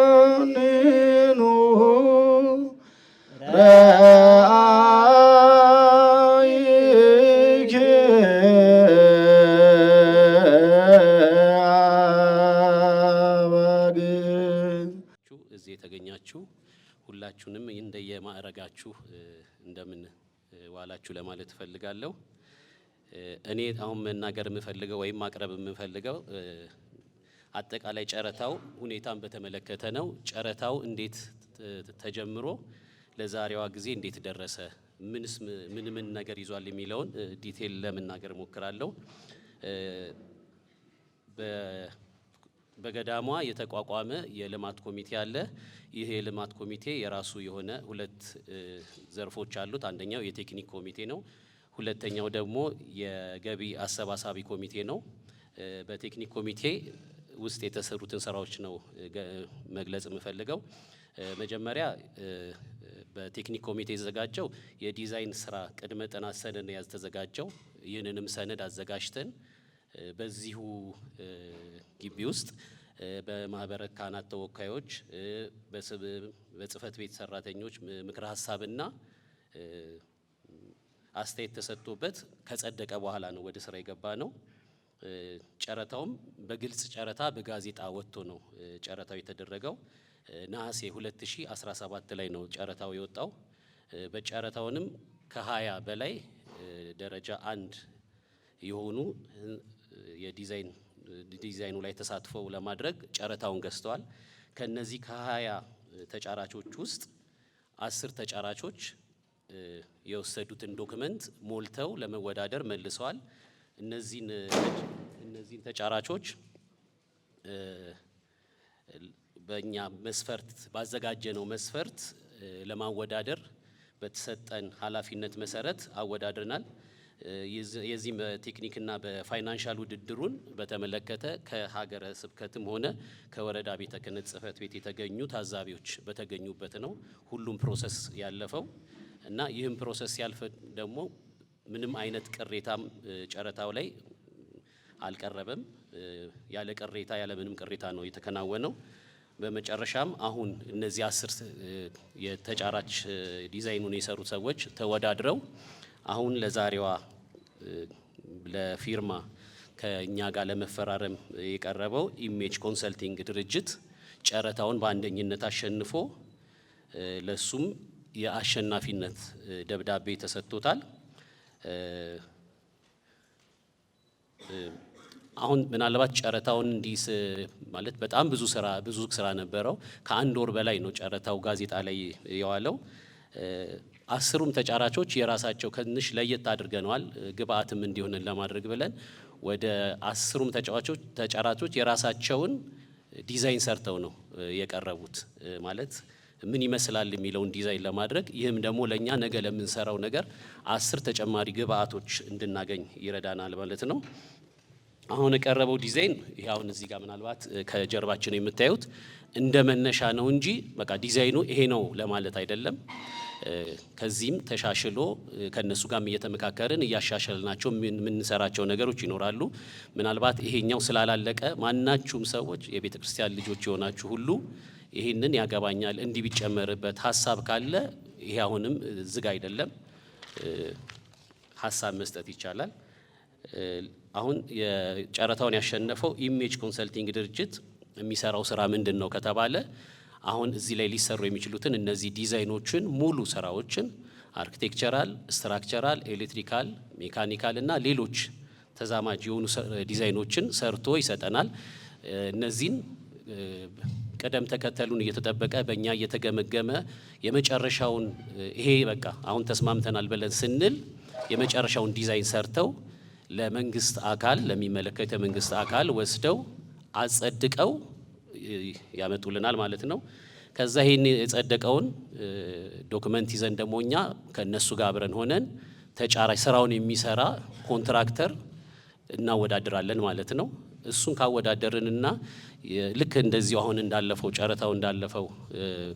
ታፈቅረኒኑ ረአይኪ እዚህ የተገኛችሁ ሁላችሁንም እንደየማዕረጋችሁ እንደምን ዋላችሁ ለማለት እፈልጋለሁ። እኔ አሁን መናገር የምፈልገው ወይም ማቅረብ የምፈልገው አጠቃላይ ጨረታው ሁኔታን በተመለከተ ነው። ጨረታው እንዴት ተጀምሮ ለዛሬዋ ጊዜ እንዴት ደረሰ፣ ምን ነገር ይዟል የሚለውን ዲቴል ለመናገር እሞክራለሁ። በገዳሟ የተቋቋመ የልማት ኮሚቴ አለ። ይህ የልማት ኮሚቴ የራሱ የሆነ ሁለት ዘርፎች አሉት። አንደኛው የቴክኒክ ኮሚቴ ነው። ሁለተኛው ደግሞ የገቢ አሰባሳቢ ኮሚቴ ነው። በቴክኒክ ኮሚቴ ውስጥ የተሰሩትን ስራዎች ነው መግለጽ የምፈልገው። መጀመሪያ በቴክኒክ ኮሚቴ የተዘጋጀው የዲዛይን ስራ ቅድመ ጥናት ሰነድ ያዘጋጀው። ይህንንም ሰነድ አዘጋጅተን በዚሁ ግቢ ውስጥ በማህበረ ካህናት ተወካዮች፣ በጽህፈት ቤት ሰራተኞች ምክረ ሀሳብና አስተያየት ተሰጥቶበት ከጸደቀ በኋላ ነው ወደ ስራ የገባ ነው። ጨረታውም በግልጽ ጨረታ በጋዜጣ ወጥቶ ነው ጨረታው የተደረገው። ነሐሴ 2017 ላይ ነው ጨረታው የወጣው። በጨረታውንም ከ20 በላይ ደረጃ 1 የሆኑ ዲዛይኑ ላይ ተሳትፈው ለማድረግ ጨረታውን ገዝተዋል። ከነዚህ ከ20 ተጫራቾች ውስጥ 10 ተጫራቾች የወሰዱትን ዶክመንት ሞልተው ለመወዳደር መልሰዋል። እነዚህን ተጫራቾች በእኛ መስፈርት ባዘጋጀነው መስፈርት ለማወዳደር በተሰጠን ኃላፊነት መሰረት አወዳድረናል። የዚህም በቴክኒክና በፋይናንሻል ውድድሩን በተመለከተ ከሀገረ ስብከትም ሆነ ከወረዳ ቤተ ክህነት ጽሕፈት ቤት የተገኙ ታዛቢዎች በተገኙበት ነው ሁሉም ፕሮሰስ ያለፈው እና ይህም ፕሮሰስ ያልፍ ደግሞ ምንም አይነት ቅሬታም ጨረታው ላይ አልቀረበም። ያለ ቅሬታ ያለ ምንም ቅሬታ ነው የተከናወነው። በመጨረሻም አሁን እነዚህ 10 የተጫራች ዲዛይኑን የሰሩ ሰዎች ተወዳድረው አሁን ለዛሬዋ ለፊርማ ከኛ ጋር ለመፈራረም የቀረበው ኢሜጅ ኮንሰልቲንግ ድርጅት ጨረታውን በአንደኝነት አሸንፎ ለሱም የአሸናፊነት ደብዳቤ ተሰጥቶታል። አሁን ምናልባት ጨረታውን እንዲስ ማለት በጣም ብዙ ስራ ነበረው። ከአንድ ወር በላይ ነው ጨረታው ጋዜጣ ላይ የዋለው። 10ሩም ተጫራቾች የራሳቸው ትንሽ ለየት አድርገነዋል ግብአትም እንዲሆንን ለማድረግ ብለን ወደ 10ሩም ተጫራቾች የራሳቸውን ዲዛይን ሰርተው ነው የቀረቡት። ማለት ምን ይመስላል የሚለውን ዲዛይን ለማድረግ ይህም ደግሞ ለኛ ነገ ለምንሰራው ነገር 10 ተጨማሪ ግብአቶች እንድናገኝ ይረዳናል ማለት ነው። አሁን የቀረበው ዲዛይን ይሄ አሁን እዚህ ጋር ምናልባት ከጀርባችን የምታዩት እንደ መነሻ ነው እንጂ በቃ ዲዛይኑ ይሄ ነው ለማለት አይደለም። ከዚህም ተሻሽሎ ከነሱ ጋርም እየተመካከርን እያሻሻልናቸው የምንሰራቸው ነገሮች ይኖራሉ። ምናልባት ይሄኛው ስላላለቀ ማናችሁም ሰዎች የቤተ ክርስቲያን ልጆች የሆናችሁ ሁሉ ይሄንን ያገባኛል እንዲህ ቢጨመርበት ሀሳብ ካለ ይሄ አሁንም ዝግ አይደለም፣ ሀሳብ መስጠት ይቻላል። አሁን የጨረታውን ያሸነፈው ኢሜጅ ኮንሰልቲንግ ድርጅት የሚሰራው ስራ ምንድን ነው ከተባለ አሁን እዚህ ላይ ሊሰሩ የሚችሉትን እነዚህ ዲዛይኖችን ሙሉ ስራዎችን አርኪቴክቸራል፣ ስትራክቸራል፣ ኤሌክትሪካል፣ ሜካኒካል እና ሌሎች ተዛማጅ የሆኑ ዲዛይኖችን ሰርቶ ይሰጠናል። እነዚህን ቅደም ተከተሉን እየተጠበቀ በእኛ እየተገመገመ የመጨረሻውን ይሄ በቃ አሁን ተስማምተናል ብለን ስንል የመጨረሻውን ዲዛይን ሰርተው ለመንግስት አካል ለሚመለከት የመንግስት አካል ወስደው አጸድቀው ያመጡልናል ማለት ነው። ከዛ ይሄን የጸደቀውን ዶክመንት ይዘን ደግሞ እኛ ከነሱ ጋር አብረን ሆነን ተጫራች ስራውን የሚሰራ ኮንትራክተር እናወዳድራለን ማለት ነው። እሱን ካወዳደርንና ልክ እንደዚሁ አሁን እንዳለፈው ጨረታው እንዳለፈው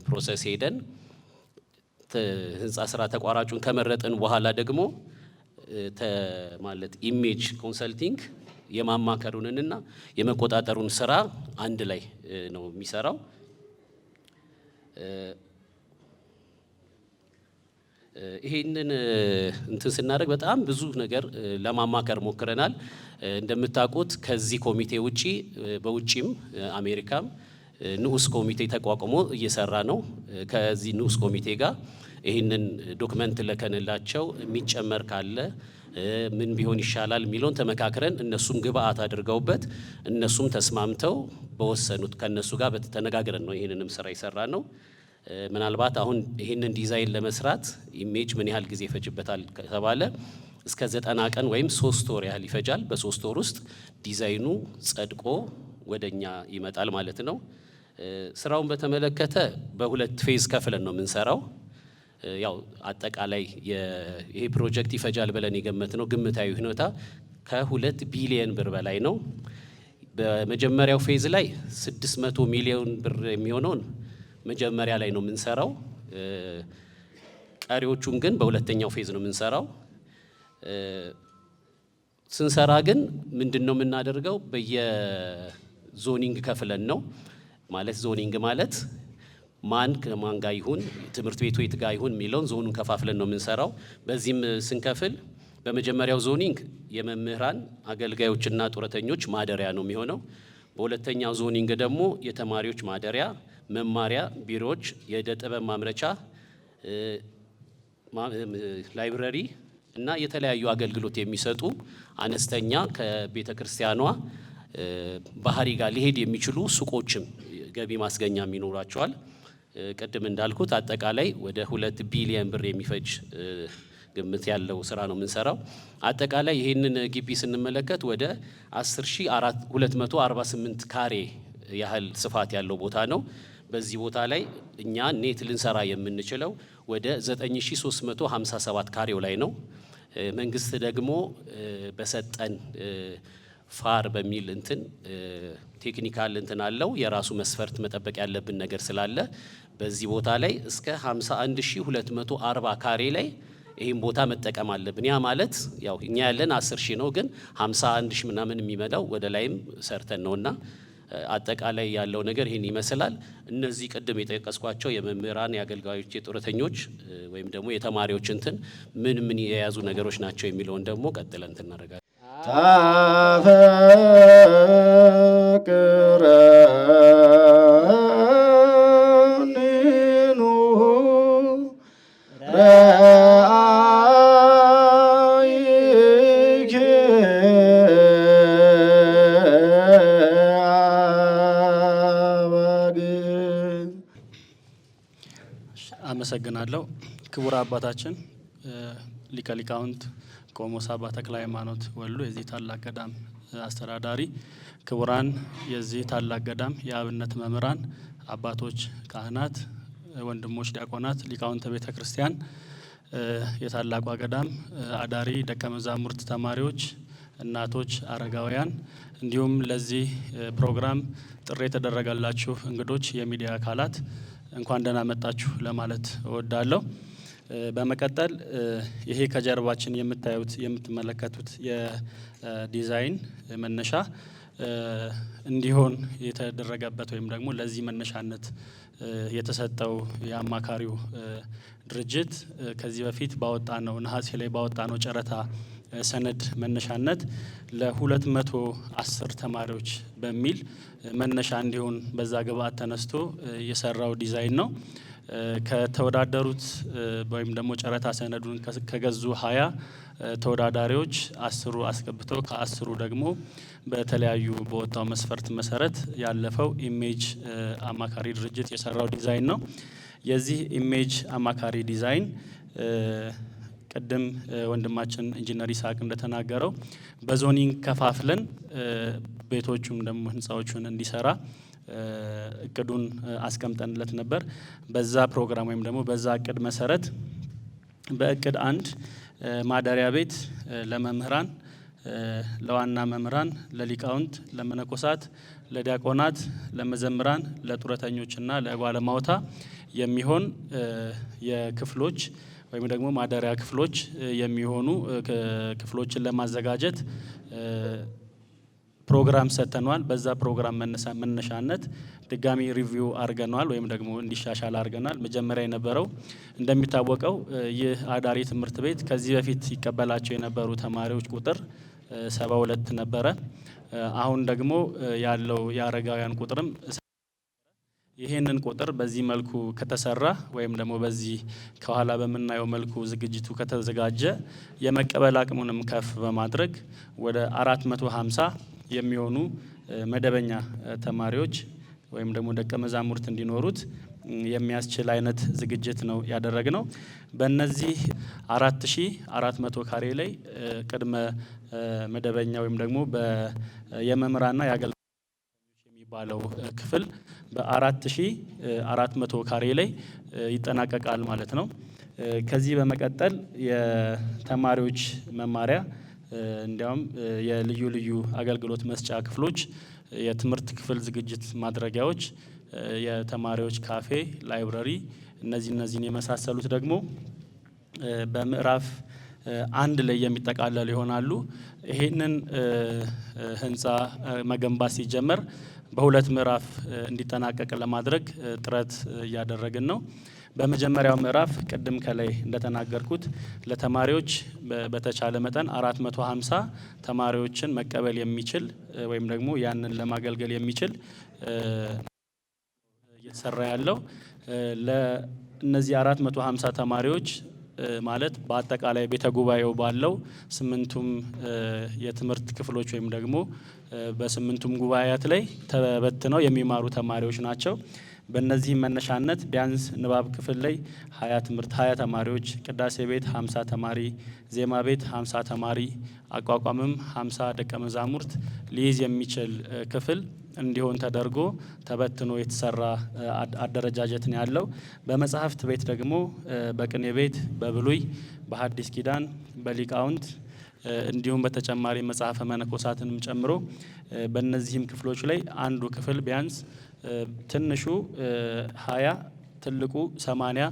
ፕሮሰስ ሄደን ህንፃ ስራ ተቋራጩን ከመረጥን በኋላ ደግሞ ማለት ኢሜጅ ኮንሰልቲንግ የማማከሩንና የመቆጣጠሩን ስራ አንድ ላይ ነው የሚሰራው። ይሄንን እንትን ስናደርግ በጣም ብዙ ነገር ለማማከር ሞክረናል። እንደምታውቁት ከዚህ ኮሚቴ ውጪ በውጪም አሜሪካም ንዑስ ኮሚቴ ተቋቁሞ እየሰራ ነው። ከዚህ ንዑስ ኮሚቴ ጋር ይህንን ዶክመንት ለከንላቸው የሚጨመር ካለ ምን ቢሆን ይሻላል የሚለውን ተመካክረን እነሱም ግብአት አድርገውበት እነሱም ተስማምተው በወሰኑት ከነሱ ጋር ተነጋግረን ነው ይህንንም ስራ ይሰራ ነው። ምናልባት አሁን ይህንን ዲዛይን ለመስራት ኢሜጅ ምን ያህል ጊዜ ይፈጅበታል ከተባለ እስከ 90 ቀን ወይም 3 ወር ያህል ይፈጃል። በ3 ወር ውስጥ ዲዛይኑ ጸድቆ ወደኛ ይመጣል ማለት ነው። ስራውን በተመለከተ በሁለት ፌዝ ከፍለን ነው የምንሰራው። ያው አጠቃላይ ይሄ ፕሮጀክት ይፈጃል ብለን የገመትነው ግምታዊ ሁኔታ ከ2 ቢሊዮን ብር በላይ ነው። በመጀመሪያው ፌዝ ላይ 600 ሚሊዮን ብር የሚሆነውን መጀመሪያ ላይ ነው የምንሰራው። ቀሪዎቹን ግን በሁለተኛው ፌዝ ነው የምንሰራው። ስንሰራ ግን ምንድነው የምናደርገው? በየዞኒንግ ከፍለን ነው ማለት ዞኒንግ ማለት ማን ከማን ጋር ይሁን ትምህርት ቤቱ የት ጋር ይሁን የሚለውን ዞኑን ከፋፍለን ነው የምንሰራው። በዚህም ስንከፍል በመጀመሪያው ዞኒንግ የመምህራን አገልጋዮችና ጡረተኞች ማደሪያ ነው የሚሆነው። በሁለተኛው ዞኒንግ ደግሞ የተማሪዎች ማደሪያ፣ መማሪያ ቢሮዎች፣ የዕደ ጥበብ ማምረቻ፣ ላይብረሪ እና የተለያዩ አገልግሎት የሚሰጡ አነስተኛ ከቤተ ክርስቲያኗ ባህሪ ጋር ሊሄድ የሚችሉ ሱቆችም ገቢ ማስገኛም ይኖራቸዋል። ቅድም እንዳልኩት አጠቃላይ ወደ 2 ቢሊዮን ብር የሚፈጅ ግምት ያለው ስራ ነው የምንሰራው። አጠቃላይ ይህንን ግቢ ስንመለከት ወደ 10248 ካሬ ያህል ስፋት ያለው ቦታ ነው። በዚህ ቦታ ላይ እኛ ኔት ልንሰራ የምንችለው ወደ 9357 ካሬው ላይ ነው። መንግስት ደግሞ በሰጠን ፋር በሚል እንትን ቴክኒካል እንትን አለው የራሱ መስፈርት መጠበቅ ያለብን ነገር ስላለ በዚህ ቦታ ላይ እስከ 51240 ካሬ ላይ ይህን ቦታ መጠቀም አለብን። ያ ማለት ያው እኛ ያለን 10,000 ነው፣ ግን 51,000 ምናምን የሚመጣው ወደ ላይም ሰርተን ነውና አጠቃላይ ያለው ነገር ይህን ይመስላል። እነዚህ ቅድም የጠቀስኳቸው የመምህራን፣ የአገልጋዮች፣ የጡረተኞች ወይም ደግሞ የተማሪዎች እንትን ምን ምን የያዙ ነገሮች ናቸው የሚለውን ደግሞ ቀጥለን እንትን እናደርጋለን። አመሰግናለሁ። ክቡር አባታችን ሊቀ ሊቃውንት ቆሞስ አባ ተክለ ሃይማኖት ወሉ የዚህ ታላቅ ገዳም አስተዳዳሪ፣ ክቡራን የዚህ ታላቅ ገዳም የአብነት መምህራን፣ አባቶች፣ ካህናት፣ ወንድሞች ዲያቆናት፣ ሊቃውንተ ቤተ ክርስቲያን፣ የታላቋ ገዳም አዳሪ ደቀ መዛሙርት ተማሪዎች፣ እናቶች፣ አረጋውያን እንዲሁም ለዚህ ፕሮግራም ጥሪ የተደረገላችሁ እንግዶች፣ የሚዲያ አካላት እንኳን ደህና መጣችሁ ለማለት እወዳለሁ። በመቀጠል ይሄ ከጀርባችን የምትመለከቱት የዲዛይን መነሻ እንዲሆን የተደረገበት ወይም ደግሞ ለዚህ መነሻነት የተሰጠው የአማካሪው ድርጅት ከዚህ በፊት ባወጣነው ነሐሴ ላይ ባወጣነው ጨረታ ሰነድ መነሻነት ለ210 ተማሪዎች በሚል መነሻ እንዲሆን በዛ ግብአት ተነስቶ የሰራው ዲዛይን ነው። ከተወዳደሩት ወይም ደግሞ ጨረታ ሰነዱን ከገዙ 20 ተወዳዳሪዎች 10ሩ አስገብተው ከ10ሩ ደግሞ በተለያዩ በወጣው መስፈርት መሰረት ያለፈው ኢሜጅ አማካሪ ድርጅት የሰራው ዲዛይን ነው። የዚህ ኢሜጅ አማካሪ ዲዛይን ቅድም ወንድማችን ኢንጂነር ይስሐቅ እንደተናገረው በዞኒንግ ከፋፍለን ቤቶቹም ደግሞ ህንፃዎቹን እንዲሰራ እቅዱን አስቀምጠንለት ነበር። በዛ ፕሮግራም ወይም ደግሞ በዛ እቅድ መሰረት በእቅድ 1 ማደሪያ ቤት ለመምህራን፣ ለዋና መምህራን፣ ለሊቃውንት፣ ለመነኮሳት፣ ለዲያቆናት፣ ለመዘምራን፣ ለጡረተኞችና ለባለማውታ የሚሆን የክፍሎች ወይም ደግሞ ማደሪያ ክፍሎች የሚሆኑ ክፍሎችን ለማዘጋጀት ፕሮግራም ሰጥተነዋል። በዛ ፕሮግራም መነሻነት ድጋሚ ሪቪው አድርገናል ወይም ደግሞ እንዲሻሻል አድርገናል። መጀመሪያ የነበረው እንደሚታወቀው ይህ አዳሪ ትምህርት ቤት ከዚህ በፊት ይቀበላቸው የነበሩ ተማሪዎች ቁጥር 72 ነበረ። አሁን ደግሞ ያለው የአረጋውያን ቁጥርም ይሄንን ቁጥር በዚህ መልኩ ከተሰራ ወይም ደግሞ በዚህ ከኋላ በምናየው መልኩ ዝግጅቱ ከተዘጋጀ የመቀበል አቅሙንም ከፍ በማድረግ ወደ 450 የሚሆኑ መደበኛ ተማሪዎች ወይም ደግሞ ደቀ መዛሙርት እንዲኖሩት የሚያስችል አይነት ዝግጅት ነው ያደረግነው። በእነዚህ 4400 ካሬ ላይ ቅድመ መደበኛ ወይም ደግሞ የመምህራንና የአገልጋዮች የሚባለው ክፍል በ4400 ካሬ ላይ ይጠናቀቃል ማለት ነው። ከዚህ በመቀጠል የተማሪዎች መማሪያ እንዲያውም የልዩ ልዩ አገልግሎት መስጫ ክፍሎች፣ የትምህርት ክፍል ዝግጅት ማድረጊያዎች፣ የተማሪዎች ካፌ፣ ላይብረሪ እነዚህን የመሳሰሉት ደግሞ በምዕራፍ 1 ላይ የሚጠቃለሉ ይሆናሉ። ይሄንን ህንፃ መገንባት ሲጀመር በሁለት ምዕራፍ እንዲጠናቀቅ ለማድረግ ጥረት እያደረግን ነው። በመጀመሪያው ምዕራፍ ቅድም ከላይ እንደተናገርኩት ለተማሪዎች በተቻለ መጠን 450 ተማሪዎችን መቀበል የሚችል ወይም ደግሞ ያንን ለማገልገል የሚችል እየተሰራ ያለው ለእነዚህ 450 ተማሪዎች ማለት በአጠቃላይ ቤተ ጉባኤው ባለው 8ቱም የትምህርት ክፍሎች ወይም ደግሞ በ8ቱም ጉባኤያት ላይ ተበትነው የሚማሩ ተማሪዎች ናቸው። በእነዚህ መነሻነት ቢያንስ ንባብ ክፍል ላይ 20 ተማሪዎች፣ ቅዳሴ ቤት 50 ተማሪ፣ ዜማ ቤት 50 ተማሪ፣ አቋቋምም 50 ደቀ መዛሙርት ሊይዝ የሚችል ክፍል እንዲሆን ተደርጎ ተበትኖ የተሰራ አደረጃጀት ነው ያለው። በመጽሐፍት ቤት ደግሞ በቅኔ ቤት፣ በብሉይ፣ በሐዲስ ኪዳን፣ በሊቃውንት እንዲሁም በተጨማሪ መጽሐፈ መነኮሳትንም ጨምሮ በእነዚህም ክፍሎች ላይ አንዱ ክፍል ቢያንስ ትንሹ 20 ትልቁ 80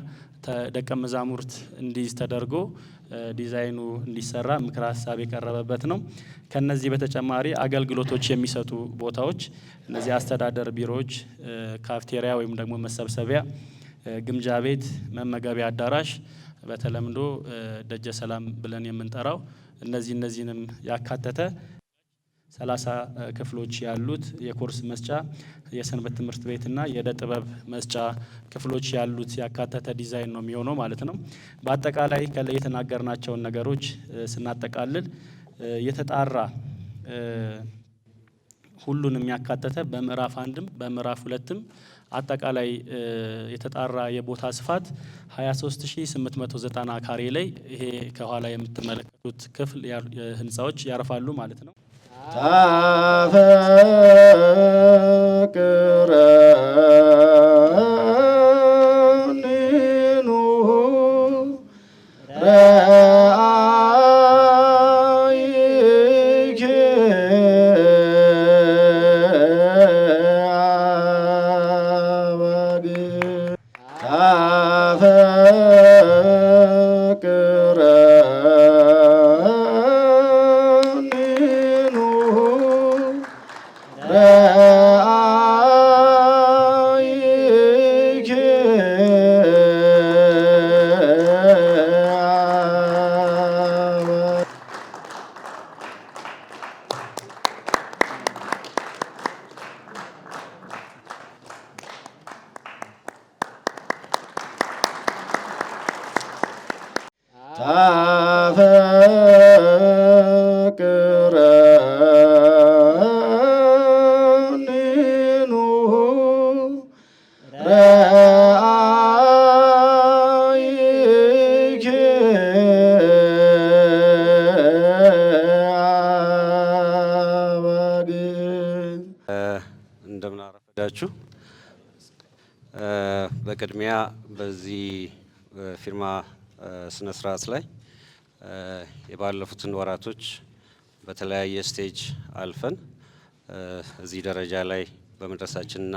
ደቀ መዛሙርት እንዲይዝ ተደርጎ ዲዛይኑ እንዲሰራ ምክረ ሀሳብ የቀረበበት ነው። ከነዚህ በተጨማሪ አገልግሎቶች የሚሰጡ ቦታዎች እነዚህ አስተዳደር ቢሮዎች፣ ካፍቴሪያ ወይም ደግሞ መሰብሰቢያ፣ ግምጃ ቤት፣ መመገቢያ አዳራሽ በተለምዶ ደጀ ሰላም ብለን የምንጠራው እነዚህንም ያካተተ 30 ክፍሎች ያሉት የኮርስ መስጫ የሰንበት ትምህርት ቤትና የዕደ ጥበብ መስጫ ክፍሎች ያሉት ያካተተ ዲዛይን ነው የሚሆነው ማለት ነው። በአጠቃላይ ከላይ የተናገርናቸውን ነገሮች ስናጠቃልል የተጣራ ሁሉንም ያካተተ በምዕራፍ 1ም በምዕራፍ 2ም አጠቃላይ የተጣራ የቦታ ስፋት 23890 ካሬ ላይ ይሄ ከኋላ የምትመለከቱት ክፍል ህንፃዎች ያርፋሉ ማለት ነው። እንደምን አረፈዳችሁ። በቅድሚያ በዚህ ፊርማ ስነ ስርዓት ላይ የባለፉትን ወራቶች በተለያየ ስቴጅ አልፈን እዚህ ደረጃ ላይ በመድረሳችንና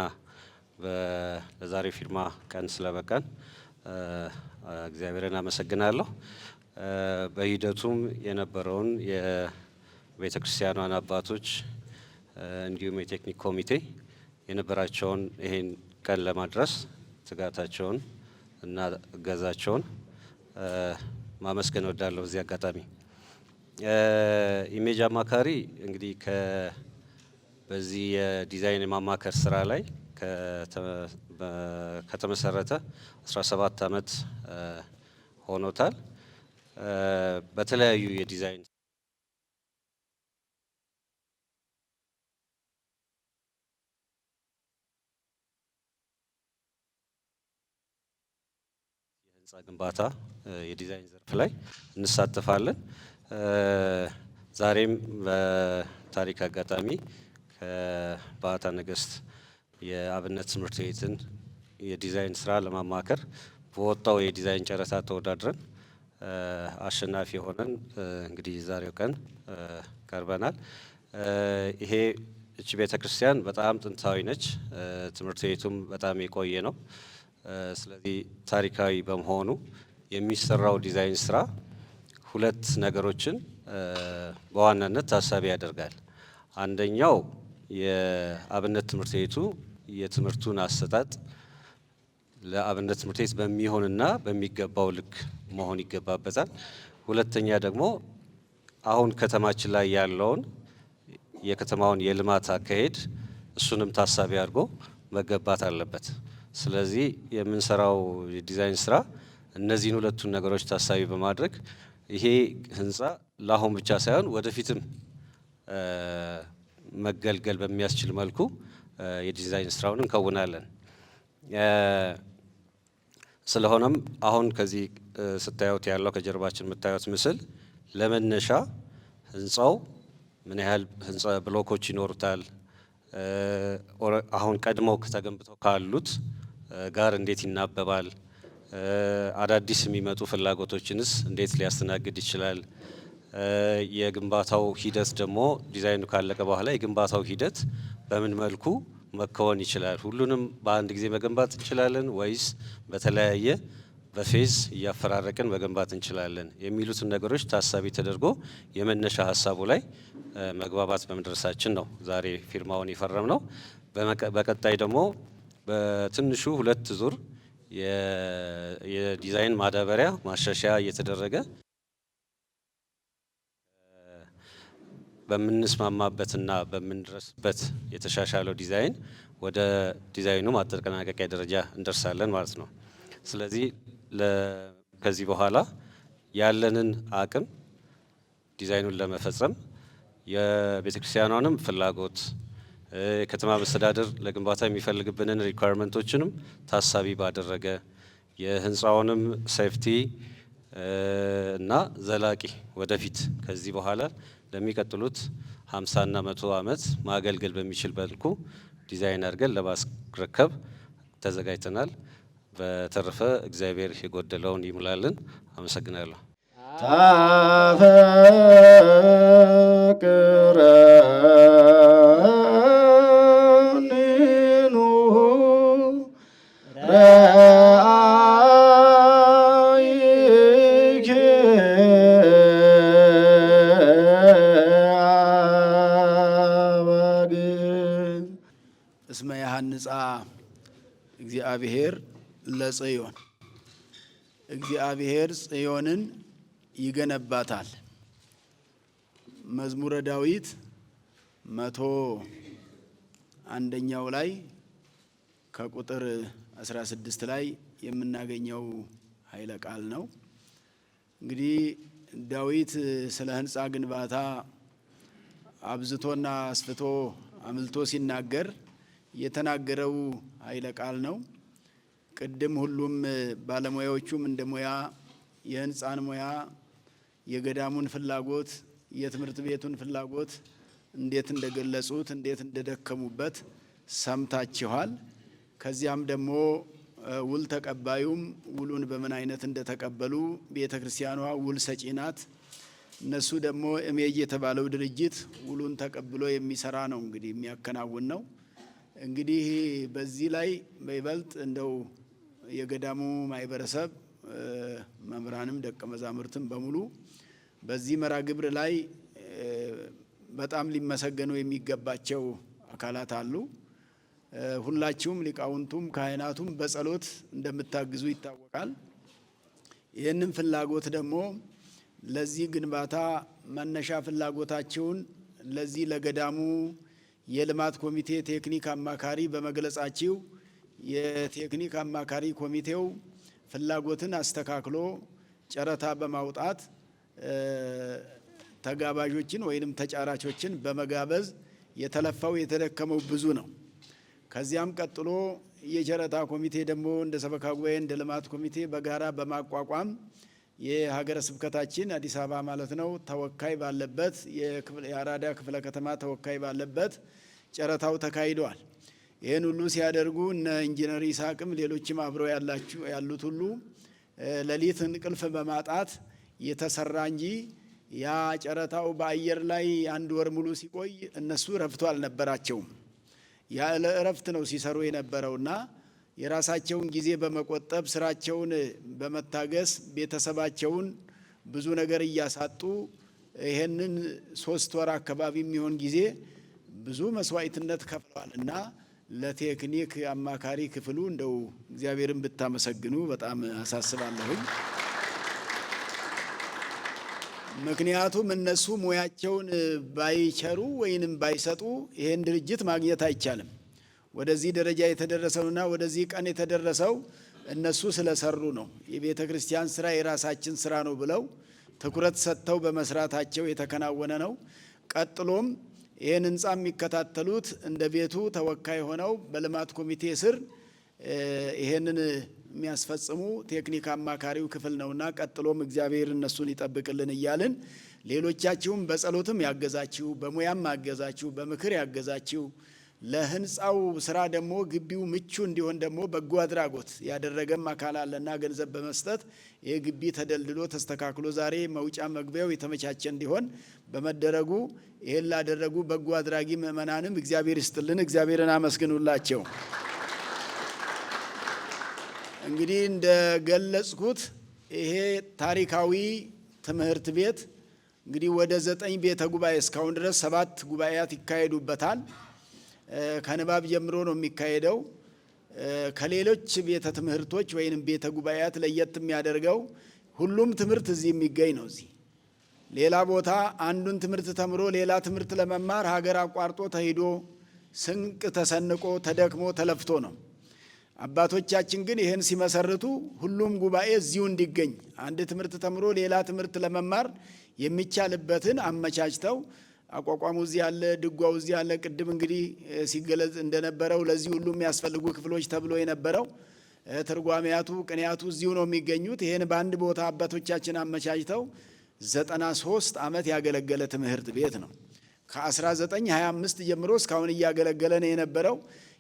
ለዛሬ ፊርማ ቀን ስለበቃን እግዚአብሔርን አመሰግናለሁ። በሂደቱም የነበረውን የቤተ ክርስቲያኗን አባቶች እንዲሁም የቴክኒክ ኮሚቴ የነበራቸውን ይሄን ቀን ለማድረስ ትጋታቸውን እና እገዛቸውን ማመስገን እወዳለሁ። በዚህ አጋጣሚ ኢሜጅ አማካሪ እንግዲህ በዚህ የዲዛይን የማማከር ስራ ላይ ከተመሰረተ 17 ዓመት ሆኖታል። በተለያዩ የዲዛይን የህንፃ ግንባታ የዲዛይን ዘርፍ ላይ እንሳተፋለን። ዛሬም በታሪክ አጋጣሚ ከባታ ነገስት የአብነት ትምህርት ቤትን የዲዛይን ስራ ለማማከር በወጣው የዲዛይን ጨረታ ተወዳድረን አሸናፊ ሆነን እንግዲህ ዛሬው ቀን ቀርበናል። ይሄ እቺ ቤተክርስቲያን በጣም ጥንታዊ ነች። ትምህርት ቤቱም በጣም የቆየ ነው። ስለዚህ ታሪካዊ በመሆኑ የሚሰራው ዲዛይን ስራ ሁለት ነገሮችን በዋናነት ታሳቢ ያደርጋል። አንደኛው የአብነት ትምህርት ቤቱ የትምህርቱን አሰጣጥ ለአብነት ትምህርት ቤት በሚሆንና በሚገባው ልክ መሆን ይገባበታል። ሁለተኛ ደግሞ አሁን ከተማችን ላይ ያለውን የከተማውን የልማት አካሄድ እሱንም ታሳቢ አድርጎ መገባት አለበት። ስለዚህ የምንሰራው የዲዛይን ስራ እነዚህን ሁለቱን ነገሮች ታሳቢ በማድረግ ይሄ ህንፃ ለአሁን ብቻ ሳይሆን ወደፊትም መገልገል በሚያስችል መልኩ የዲዛይን ስራውን እንከውናለን። ስለሆነም አሁን ከዚህ ስታዩት ያለው ከጀርባችን የምታዩት ምስል ለመነሻ ህንፃው ምን ያህል ህንፃ ብሎኮች ይኖሩታል፣ አሁን ቀድመው ተገንብተው ካሉት ጋር እንዴት ይናበባል፣ አዳዲስ የሚመጡ ፍላጎቶችንስ እንዴት ሊያስተናግድ ይችላል፣ የግንባታው ሂደት ደግሞ ዲዛይኑ ካለቀ በኋላ የግንባታው ሂደት በምን መልኩ መከወን ይችላል፣ ሁሉንም በአንድ ጊዜ መገንባት እንችላለን ወይስ በተለያየ በፌዝ እያፈራረቅን መገንባት እንችላለን የሚሉትን ነገሮች ታሳቢ ተደርጎ የመነሻ ሀሳቡ ላይ መግባባት በመድረሳችን ነው ዛሬ ፊርማውን የፈረም ነው። በቀጣይ ደግሞ በትንሹ 2 ዙር የዲዛይን ማዳበሪያ ማሻሻያ እየተደረገ በምንስማማበትና በምንደርስበት የተሻሻለው ዲዛይን ወደ ዲዛይኑ ማጠናቀቂያ ደረጃ እንደርሳለን ማለት ነው። ስለዚህ ከዚህ በኋላ ያለንን አቅም ዲዛይኑን ለመፈጸም የቤተክርስቲያኗንም ፍላጎት የከተማ መስተዳድር ለግንባታ የሚፈልግብንን ሪኳየርመንቶችንም ታሳቢ ባደረገ የህንፃውንም ሴፍቲ እና ዘላቂ ወደፊት ከዚህ በኋላ ለሚቀጥሉት 50 እና 100 ዓመት ማገልገል በሚችል መልኩ ዲዛይን አድርገን ለማስረከብ ተዘጋጅተናል። በተረፈ እግዚአብሔር የጎደለውን ይሙላልን። አመሰግናለሁ። እስመ ያሃንጻ እግዚአብሔር ለጽዮን እግዚአብሔር ጽዮንን ይገነባታል። መዝሙረ ዳዊት 101ኛው ላይ ከቁጥር 16 ላይ የምናገኘው ኃይለ ቃል ነው። እንግዲህ ዳዊት ስለ ህንፃ ግንባታ አብዝቶና አስፍቶ አምልቶ ሲናገር የተናገረው ኃይለ ቃል ነው። ቅድም ሁሉም ባለሙያዎቹም እንደ ሙያ የህንፃን ሙያ፣ የገዳሙን ፍላጎት፣ የትምህርት ቤቱን ፍላጎት እንዴት እንደገለጹት እንዴት እንደደከሙበት ሰምታችኋል። ከዚያም ደግሞ ውል ተቀባዩም ውሉን በምን አይነት እንደተቀበሉ ቤተ ክርስቲያኗ ውል ሰጪ ናት። እነሱ ደግሞ እሜጅ የተባለው ድርጅት ውሉን ተቀብሎ የሚሰራ ነው፣ እንግዲህ የሚያከናውን ነው። እንግዲህ በዚህ ላይ በይበልጥ እንደው የገዳሙ ማህበረሰብ መምህራንም ደቀ መዛሙርትም በሙሉ በዚህ መርሃ ግብር ላይ በጣም ሊመሰገኑ የሚገባቸው አካላት አሉ። ሁላችሁም ሊቃውንቱም ካህናቱም በጸሎት እንደምታግዙ ይታወቃል። ይህንን ፍላጎት ደግሞ ለዚህ ግንባታ መነሻ ፍላጎታቸውን ለዚህ ለገዳሙ የልማት ኮሚቴ ቴክኒክ አማካሪ በመግለጻችሁ የቴክኒክ አማካሪ ኮሚቴው ፍላጎትን አስተካክሎ ጨረታ በማውጣት ተጋባዦችን ወይንም ተጫራቾችን በመጋበዝ የተለፋው የተደከመው ብዙ ነው። ከዚያም ቀጥሎ የጨረታ ኮሚቴ ደግሞ እንደ ሰበካ ጉባኤ እንደ ልማት ኮሚቴ በጋራ በማቋቋም የሀገረ ስብከታችን አዲስ አበባ ማለት ነው ተወካይ ባለበት የአራዳ ክፍለ ከተማ ተወካይ ባለበት ጨረታው ተካሂዷል። ይህን ሁሉ ሲያደርጉ እነ ኢንጂነር ይስሐቅም ሌሎችም አብረው ያሉት ሁሉ ሌሊት እንቅልፍ በማጣት የተሰራ እንጂ ያ ጨረታው በአየር ላይ 1 ወር ሙሉ ሲቆይ እነሱ ረፍቶ አልነበራቸውም። ያለ እረፍት ነው ሲሰሩ የነበረውና የራሳቸውን ጊዜ በመቆጠብ ስራቸውን በመታገስ ቤተሰባቸውን ብዙ ነገር እያሳጡ ይሄንን 3 ወር አካባቢ የሚሆን ጊዜ ብዙ መስዋዕትነት ከፍለዋልና ለቴክኒክ አማካሪ ክፍሉ እንደው እግዚአብሔርን ብታመሰግኑ በጣም አሳስባለሁኝ። ምክንያቱም እነሱ ሙያቸውን ባይቸሩ ወይንም ባይሰጡ ይሄን ድርጅት ማግኘት አይቻልም። ወደዚህ ደረጃ የተደረሰውና ወደዚህ ቀን የተደረሰው እነሱ ስለሰሩ ነው። የቤተ ክርስቲያን ስራ የራሳችን ስራ ነው ብለው ትኩረት ሰጥተው በመስራታቸው የተከናወነ ነው። ቀጥሎም ይህን ህንፃ የሚከታተሉት እንደ ቤቱ ተወካይ ሆነው በልማት ኮሚቴ ስር ይሄንን የሚያስፈጽሙ ቴክኒክ አማካሪው ክፍል ነውና ቀጥሎም እግዚአብሔር እነሱን ይጠብቅልን እያልን ሌሎቻችሁም በጸሎትም ያገዛችሁ፣ በሙያም ያገዛችሁ፣ በምክር ያገዛችሁ ለህንፃው ስራ ደግሞ ግቢው ምቹ እንዲሆን ደግሞ በጎ አድራጎት ያደረገም አካል አለና ገንዘብ በመስጠት ይህ ግቢ ተደልድሎ ተስተካክሎ ዛሬ መውጫ መግቢያው የተመቻቸ እንዲሆን በመደረጉ ይሄን ላደረጉ በጎ አድራጊ ምእመናንም እግዚአብሔር ይስጥልን፣ እግዚአብሔርን አመስግኑላቸው። እንግዲህ እንደገለጽኩት ይሄ ታሪካዊ ትምህርት ቤት እንግዲህ ወደ 9 ቤተ ጉባኤ እስካሁን ድረስ 7 ጉባኤያት ይካሄዱበታል። ከንባብ ጀምሮ ነው የሚካሄደው። ከሌሎች ቤተ ትምህርቶች ወይንም ቤተ ጉባኤያት ለየት የሚያደርገው ሁሉም ትምህርት እዚህ የሚገኝ ነው። እዚህ ሌላ ቦታ አንዱን ትምህርት ተምሮ ሌላ ትምህርት ለመማር ሀገር አቋርጦ ተሄዶ ስንቅ ተሰንቆ ተደክሞ ተለፍቶ ነው። አባቶቻችን ግን ይህን ሲመሰርቱ ሁሉም ጉባኤ እዚሁ እንዲገኝ አንድ ትምህርት ተምሮ ሌላ ትምህርት ለመማር የሚቻልበትን አመቻችተው አቋቋሙ እዚህ ያለ፣ ድጓው እዚህ ያለ። ቅድም እንግዲህ ሲገለጽ እንደነበረው ለዚህ ሁሉ የሚያስፈልጉ ክፍሎች ተብሎ የነበረው ትርጓሜያቱ፣ ቅኔያቱ እዚሁ ነው የሚገኙት። ይህን በአንድ ቦታ አባቶቻችን አመቻችተው 93 ዓመት ያገለገለ ትምህርት ቤት ነው። ከ1925 ጀምሮ እስካሁን እያገለገለ ነው የነበረው።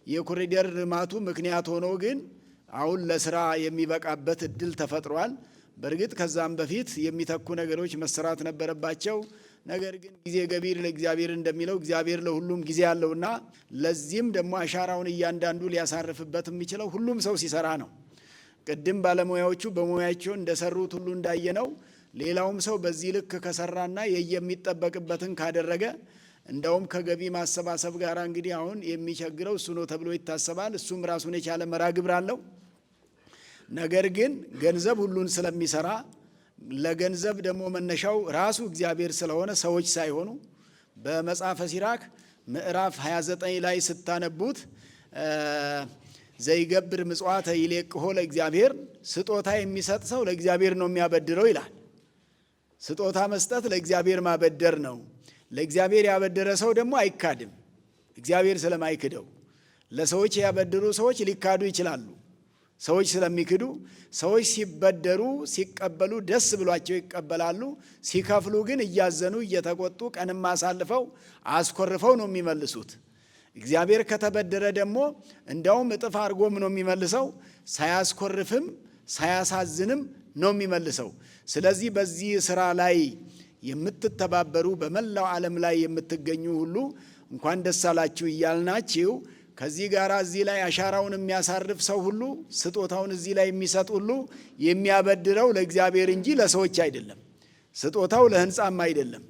የኮሪደር ልማቱ ምክንያት ሆኖ ግን አሁን ለስራ የሚበቃበት እድል ተፈጥሯል። በእርግጥ ከዛም በፊት የሚተኩ ነገሮች መሰራት ነበረባቸው። ነገር ግን ጊዜ ገቢር ለእግዚአብሔር እንደሚለው እግዚአብሔር ለሁሉም ጊዜ ያለውና ለዚህም ደግሞ አሻራውን እያንዳንዱ ሊያሳርፍበት የሚችለው ሁሉም ሰው ሲሰራ ነው። ቅድም ባለሙያዎቹ በሙያቸው እንደሰሩት ሁሉ እንዳየነው ሌላውም ሰው በዚህ ልክ ከሰራና የሚጠበቅበትን ካደረገ እንደውም ከገቢ ማሰባሰብ ጋር እንግዲህ አሁን የሚቸግረው እሱ ነው ተብሎ ይታሰባል። እሱም ራሱን የቻለ መርሃ ግብር አለው። ነገር ግን ገንዘብ ሁሉን ስለሚሰራ ለገንዘብ ደግሞ መነሻው ራሱ እግዚአብሔር ስለሆነ ሰዎች ሳይሆኑ በመጽሐፈ ሲራክ ምዕራፍ 29 ላይ ስታነቡት ዘይገብር ምጽዋተ ይሌቅሆ ለእግዚአብሔር፣ ስጦታ የሚሰጥ ሰው ለእግዚአብሔር ነው የሚያበድረው ይላል። ስጦታ መስጠት ለእግዚአብሔር ማበደር ነው። ለእግዚአብሔር ያበደረ ሰው ደግሞ አይካድም፣ እግዚአብሔር ስለማይክደው። ለሰዎች ያበደሩ ሰዎች ሊካዱ ይችላሉ። ሰዎች ስለሚክዱ ሰዎች ሲበደሩ ሲቀበሉ ደስ ብሏቸው ይቀበላሉ። ሲከፍሉ ግን እያዘኑ እየተቆጡ ቀንም አሳልፈው አስኮርፈው ነው የሚመልሱት። እግዚአብሔር ከተበደረ ደግሞ እንዳውም እጥፍ አድርጎም ነው የሚመልሰው። ሳያስኮርፍም ሳያሳዝንም ነው የሚመልሰው። ስለዚህ በዚህ ስራ ላይ የምትተባበሩ በመላው ዓለም ላይ የምትገኙ ሁሉ እንኳን ደስ አላችሁ እያልናችሁ ከዚህ ጋር እዚህ ላይ አሻራውን የሚያሳርፍ ሰው ሁሉ ስጦታውን እዚህ ላይ የሚሰጥ ሁሉ የሚያበድረው ለእግዚአብሔር እንጂ ለሰዎች አይደለም። ስጦታው ለሕንጻም አይደለም፣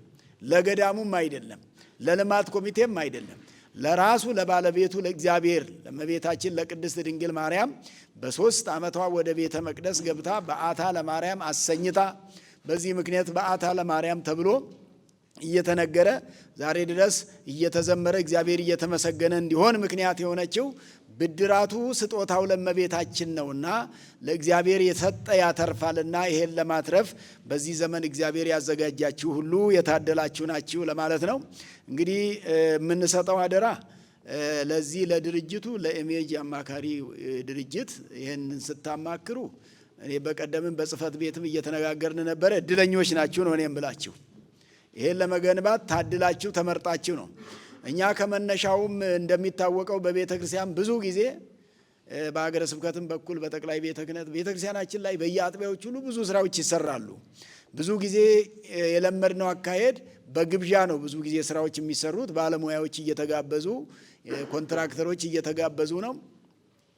ለገዳሙም አይደለም፣ ለልማት ኮሚቴም አይደለም። ለራሱ ለባለቤቱ ለእግዚአብሔር ለእመቤታችን ለቅድስት ድንግል ማርያም በ3 ዓመቷ ወደ ቤተ መቅደስ ገብታ በዓታ ለማርያም አሰኝታ በዚህ ምክንያት በዓታ ለማርያም ተብሎ እየተነገረ ዛሬ ድረስ እየተዘመረ እግዚአብሔር እየተመሰገነ እንዲሆን ምክንያት የሆነችው ብድራቱ ስጦታው ለእመቤታችን ነውና ለእግዚአብሔር የሰጠ ያተርፋልና ይሄን ለማትረፍ በዚህ ዘመን እግዚአብሔር ያዘጋጃችሁ ሁሉ የታደላችሁ ናችሁ ለማለት ነው። እንግዲህ የምንሰጠው አደራ ለዚህ ለድርጅቱ ለኢሜጅ አማካሪ ድርጅት ይህንን ስታማክሩ እኔ በቀደምም በጽህፈት ቤትም እየተነጋገርን ነበረ። እድለኞች ናችሁ ነው እኔም ብላችሁ ይሄን ለመገንባት ታድላችሁ ተመርጣችሁ ነው። እኛ ከመነሻውም እንደሚታወቀው በቤተ ክርስቲያን ብዙ ጊዜ በሀገረ ስብከትም በኩል በጠቅላይ ቤተ ክህነት ቤተ ክርስቲያናችን ላይ በየአጥቢያዎች ሁሉ ብዙ ስራዎች ይሰራሉ። ብዙ ጊዜ የለመድነው አካሄድ በግብዣ ነው። ብዙ ጊዜ ስራዎች የሚሰሩት ባለሙያዎች እየተጋበዙ ኮንትራክተሮች እየተጋበዙ ነው።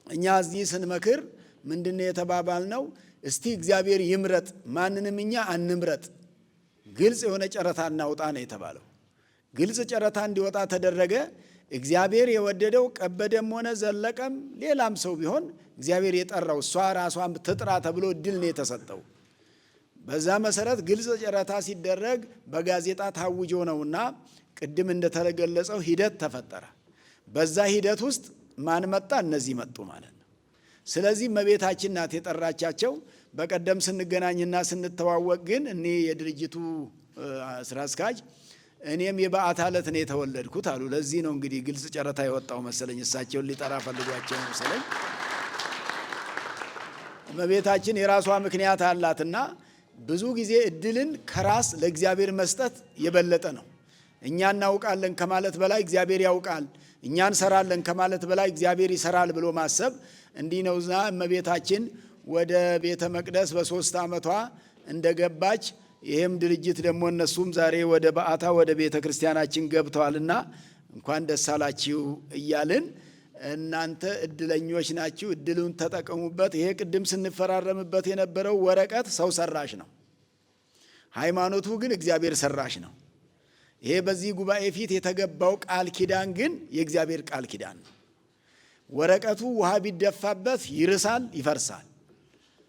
እኛ እዚህ ስንመክር ምንድነው የተባባልነው? እስቲ እግዚአብሔር ይምረጥ፣ ማንንም እኛ አንምረጥ፣ ግልጽ የሆነ ጨረታ እናውጣ ነው የተባለው። ግልጽ ጨረታ እንዲወጣ ተደረገ። እግዚአብሔር የወደደው ቀበደም ሆነ ዘለቀም ሌላም ሰው ቢሆን እግዚአብሔር የጠራው እሷ ራሷን ትጥራ ተብሎ እድል ነው የተሰጠው። በዛ መሰረት ግልጽ ጨረታ ሲደረግ በጋዜጣ ታውጆ ነውና ቅድም እንደተገለጸው ሂደት ተፈጠረ። በዛ ሂደት ውስጥ ማን መጣ? እነዚህ መጡ ማለት ነው። ስለዚህ እመቤታችን ናት የጠራቻቸው። በቀደም ስንገናኝና ስንተዋወቅ ግን እኔ የድርጅቱ ስራ አስኪያጅ እኔም የበዓታ ዕለት ነው የተወለድኩት አሉ። ለዚህ ነው እንግዲህ ግልጽ ጨረታ የወጣው መሰለኝ። እሳቸውን ሊጠራ ፈልጓቸው መሰለኝ። እመቤታችን የራሷ ምክንያት አላትና ብዙ ጊዜ እድልን ከራስ ለእግዚአብሔር መስጠት የበለጠ ነው። እኛ እናውቃለን ከማለት በላይ እግዚአብሔር ያውቃል፣ እኛ እንሰራለን ከማለት በላይ እግዚአብሔር ይሰራል ብሎ ማሰብ እንዲህ ነውና እመቤታችን ወደ ቤተ መቅደስ በ3 ዓመቷ እንደገባች ይህም ድርጅት ደግሞ እነሱም ዛሬ ወደ በዓታ ወደ ቤተ ክርስቲያናችን ገብተዋልና እንኳን ደስ አላችሁ እያልን እናንተ እድለኞች ናችሁ፣ እድሉን ተጠቀሙበት። ይሄ ቅድም ስንፈራረምበት የነበረው ወረቀት ሰው ሰራሽ ነው፣ ሃይማኖቱ ግን እግዚአብሔር ሰራሽ ነው። ይሄ በዚህ ጉባኤ ፊት የተገባው ቃል ኪዳን ግን የእግዚአብሔር ቃል ኪዳን ነው። ወረቀቱ ውሃ ቢደፋበት ይርሳል፣ ይፈርሳል።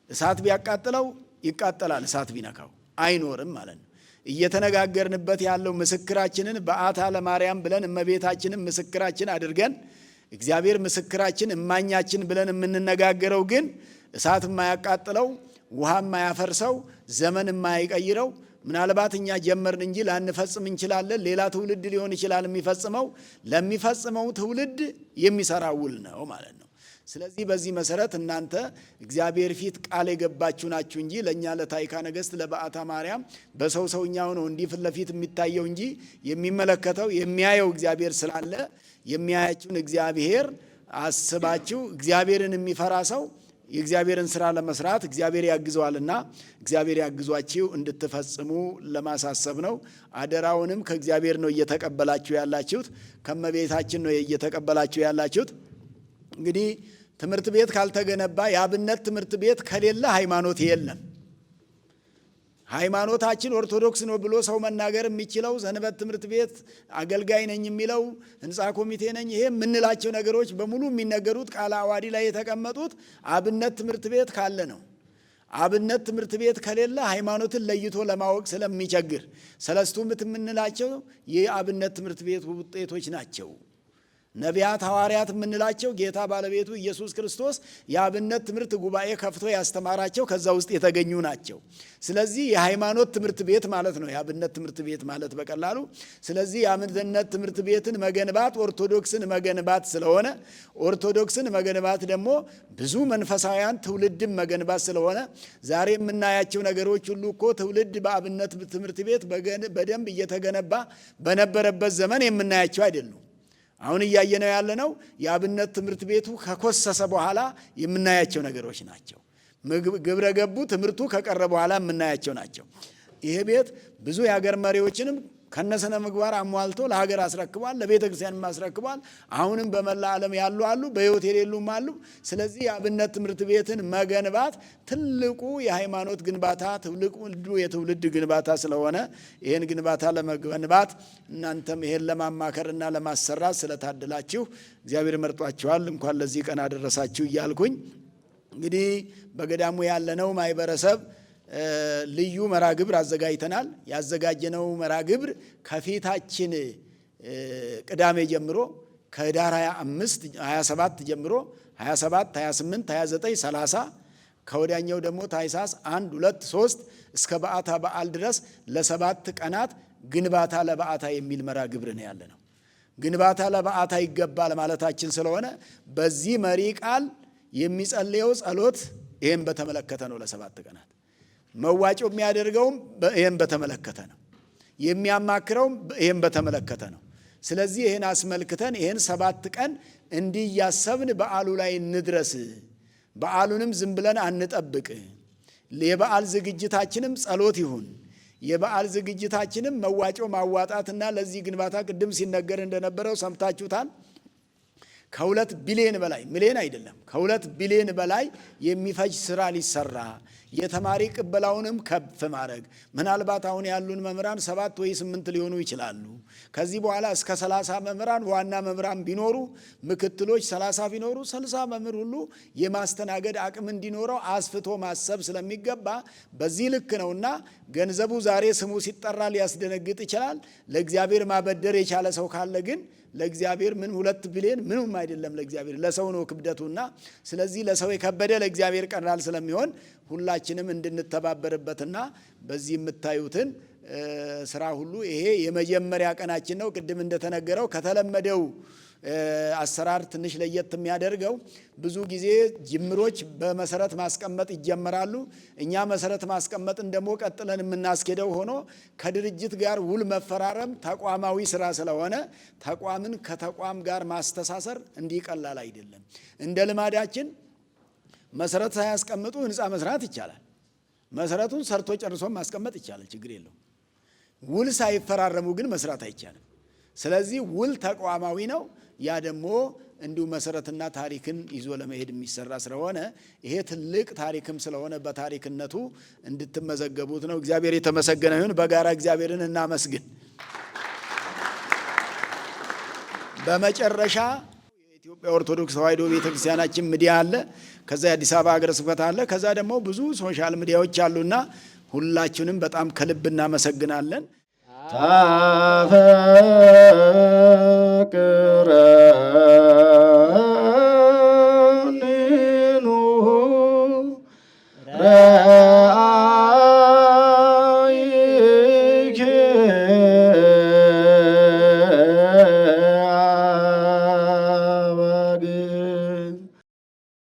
እሳት ቢያቃጥለው ይቃጠላል፣ እሳት ቢነካው አይኖርም ማለት ነው። እየተነጋገርንበት ያለው ምስክራችንን በዓታ ለማርያም ብለን እመቤታችንን ምስክራችን አድርገን እግዚአብሔር ምስክራችን እማኛችን ብለን የምንነጋገረው ግን እሳት የማያቃጥለው ውሃ የማያፈርሰው ዘመን የማይቀይረው ምናልባት እኛ ጀመርን እንጂ ላንፈጽም እንችላለን። ሌላ ትውልድ ሊሆን ይችላል የሚፈጽመው። ለሚፈጽመው ትውልድ የሚሰራ ውል ነው ማለት ነው። ስለዚህ በዚህ መሰረት እናንተ እግዚአብሔር ፊት ቃል የገባችሁ ናችሁ እንጂ ለእኛ ለታይካ ነገሥት ለበዓታ ማርያም በሰው ሰውኛው ነው እንዲህ ፊት ለፊት የሚታየው እንጂ የሚመለከተው የሚያየው እግዚአብሔር ስላለ የሚያያችሁን እግዚአብሔር አስባችሁ እግዚአብሔርን የሚፈራ ሰው የእግዚአብሔርን ስራ ለመስራት እግዚአብሔር ያግዘዋልና እግዚአብሔር ያግዟችሁ እንድትፈጽሙ ለማሳሰብ ነው። አደራውንም ከእግዚአብሔር ነው እየተቀበላችሁ ያላችሁት፣ ከመቤታችን ነው እየተቀበላችሁ ያላችሁት። እንግዲህ ትምህርት ቤት ካልተገነባ የአብነት ትምህርት ቤት ከሌለ ሃይማኖት የለም። ሃይማኖታችን ኦርቶዶክስ ነው ብሎ ሰው መናገር የሚችለው ሰንበት ትምህርት ቤት አገልጋይ ነኝ የሚለው ህንፃ ኮሚቴ ነኝ ይሄ የምንላቸው ነገሮች በሙሉ የሚነገሩት ቃለ ዓዋዲ ላይ የተቀመጡት አብነት ትምህርት ቤት ካለ ነው። አብነት ትምህርት ቤት ከሌለ ሃይማኖትን ለይቶ ለማወቅ ስለሚቸግር ሰለስቱ ምዕት የምንላቸው የአብነት ትምህርት ቤት ውጤቶች ናቸው። ነቢያት ሐዋርያት የምንላቸው ጌታ ባለቤቱ ኢየሱስ ክርስቶስ የአብነት ትምህርት ጉባኤ ከፍቶ ያስተማራቸው ከዛ ውስጥ የተገኙ ናቸው። ስለዚህ የሃይማኖት ትምህርት ቤት ማለት ነው የአብነት ትምህርት ቤት ማለት በቀላሉ። ስለዚህ የአብነት ትምህርት ቤትን መገንባት ኦርቶዶክስን መገንባት ስለሆነ ኦርቶዶክስን መገንባት ደግሞ ብዙ መንፈሳውያን ትውልድን መገንባት ስለሆነ ዛሬ የምናያቸው ነገሮች ሁሉ እኮ ትውልድ በአብነት ትምህርት ቤት በደንብ እየተገነባ በነበረበት ዘመን የምናያቸው አይደሉም። አሁን እያየነው ያለነው የአብነት ትምህርት ቤቱ ከኮሰሰ በኋላ የምናያቸው ነገሮች ናቸው። ግብረ ገቡ ትምህርቱ ከቀረ በኋላ የምናያቸው ናቸው። ይሄ ቤት ብዙ የሀገር መሪዎችንም ከነስነ ምግባር አሟልቶ ለሀገር አስረክቧል፣ ለቤተ ክርስቲያን አስረክቧል። አሁንም በመላ ዓለም ያሉ አሉ፣ በሕይወት የሌሉም አሉ። ስለዚህ የአብነት ትምህርት ቤትን መገንባት ትልቁ የሃይማኖት ግንባታ፣ ትልቁ የትውልድ ግንባታ ስለሆነ ይህን ግንባታ ለመገንባት እናንተም ይሄን ለማማከርና ለማሰራት ስለታደላችሁ እግዚአብሔር መርጧችኋል። እንኳን ለዚህ ቀን አደረሳችሁ እያልኩኝ እንግዲህ በገዳሙ ያለነው ማህበረሰብ ልዩ መርሃ ግብር አዘጋጅተናል። ያዘጋጀነው መርሃ ግብር ከፊታችን ቅዳሜ ጀምሮ ከህዳር 27 ጀምሮ 27፣ 28፣ 29፣ 30 ከወዲያኛው ደግሞ ታኅሳስ 1፣ 2፣ 3 እስከ በዓታ በዓል ድረስ ለ7 ቀናት ግንባታ ለበዓታ የሚል መርሃ ግብር ነው ያለነው። ግንባታ ለበዓታ ይገባል ማለታችን ስለሆነ በዚህ መሪ ቃል የሚጸልየው ጸሎት ይህን በተመለከተ ነው። ለ7 ቀናት መዋጮ የሚያደርገውም ይህን በተመለከተ ነው። የሚያማክረውም ይህን በተመለከተ ነው። ስለዚህ ይህን አስመልክተን ይህን 7 ቀን እንዲያሰብን በዓሉ ላይ እንድረስ። በዓሉንም ዝም ብለን አንጠብቅ። የበዓል ዝግጅታችንም ጸሎት ይሁን። የበዓል ዝግጅታችንም መዋጮ ማዋጣትና ለዚህ ግንባታ ቅድም ሲነገር እንደነበረው ሰምታችሁታል። ከ2 ቢሊዮን በላይ ሚሊዮን አይደለም፣ ከ2 ቢሊዮን በላይ የሚፈጅ ስራ ሊሰራ የተማሪ ቅበላውንም ከፍ ማድረግ ምናልባት አሁን ያሉን መምህራን 7 ወይ 8 ሊሆኑ ይችላሉ። ከዚህ በኋላ እስከ 30 መምህራን ዋና መምህራን ቢኖሩ ምክትሎች 30 ቢኖሩ 60 መምህር ሁሉ የማስተናገድ አቅም እንዲኖረው አስፍቶ ማሰብ ስለሚገባ በዚህ ልክ ነውና ገንዘቡ ዛሬ ስሙ ሲጠራ ሊያስደነግጥ ይችላል። ለእግዚአብሔር ማበደር የቻለ ሰው ካለ ግን ለእግዚአብሔር ምን 2 ቢሊዮን ምንም አይደለም። ለእግዚአብሔር ለሰው ነው ክብደቱና ስለዚህ ለሰው የከበደ ለእግዚአብሔር ቀላል ስለሚሆን ሁላችንም እንድንተባበርበትና በዚህ የምታዩትን ስራ ሁሉ ይሄ የመጀመሪያ ቀናችን ነው። ቅድም እንደተነገረው ከተለመደው አሰራር ትንሽ ለየት የሚያደርገው ብዙ ጊዜ ጅምሮች በመሰረት ማስቀመጥ ይጀመራሉ። እኛ መሰረት ማስቀመጥን ደግሞ ቀጥለን የምናስኬደው ሆኖ ከድርጅት ጋር ውል መፈራረም ተቋማዊ ስራ ስለሆነ ተቋምን ከተቋም ጋር ማስተሳሰር እንዲህ ቀላል አይደለም። እንደ ልማዳችን መሰረት ሳያስቀምጡ ህንፃ መስራት ይቻላል። መሰረቱን ሰርቶ ጨርሶ ማስቀመጥ ይቻላል፣ ችግር የለውም። ውል ሳይፈራረሙ ግን መስራት አይቻልም። ስለዚህ ውል ተቋማዊ ነው። ያ ደግሞ እንዲሁ መሰረትና ታሪክን ይዞ ለመሄድ የሚሰራ ስለሆነ ይሄ ትልቅ ታሪክም ስለሆነ በታሪክነቱ እንድትመዘገቡት ነው። እግዚአብሔር የተመሰገነ ይሁን። በጋራ እግዚአብሔርን እናመስግን። በመጨረሻ የኢትዮጵያ ኦርቶዶክስ ተዋሕዶ ቤተክርስቲያናችን ሚዲያ አለ። ከዛ የአዲስ አበባ ሀገረ ስብከት አለ። ከዛ ደግሞ ብዙ ሶሻል ሚዲያዎች አሉና ሁላችንም በጣም ከልብ እናመሰግናለን። ታፈቅረኒኑ ረአይኪ አባግ